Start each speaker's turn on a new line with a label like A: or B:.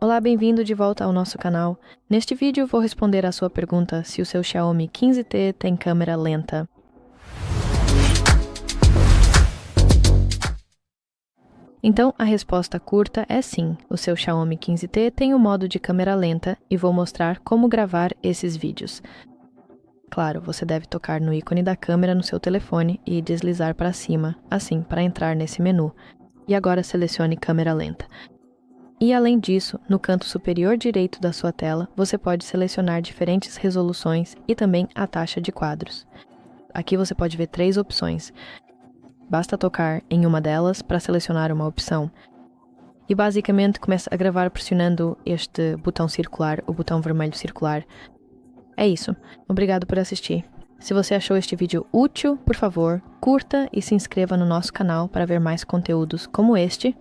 A: Olá, bem-vindo de volta ao nosso canal. Neste vídeo vou responder à sua pergunta se o seu Xiaomi 15T tem câmera lenta. Então, a resposta curta é sim, o seu Xiaomi 15T tem o modo de câmera lenta e vou mostrar como gravar esses vídeos. Claro, você deve tocar no ícone da câmera no seu telefone e deslizar para cima, assim, para entrar nesse menu. E agora selecione câmera lenta. E além disso, no canto superior direito da sua tela, você pode selecionar diferentes resoluções e também a taxa de quadros. Aqui você pode ver 3 opções. Basta tocar em uma delas para selecionar uma opção. E basicamente começa a gravar pressionando este botão circular, o botão vermelho circular. É isso. Obrigado por assistir. Se você achou este vídeo útil, por favor, curta e se inscreva no nosso canal para ver mais conteúdos como este.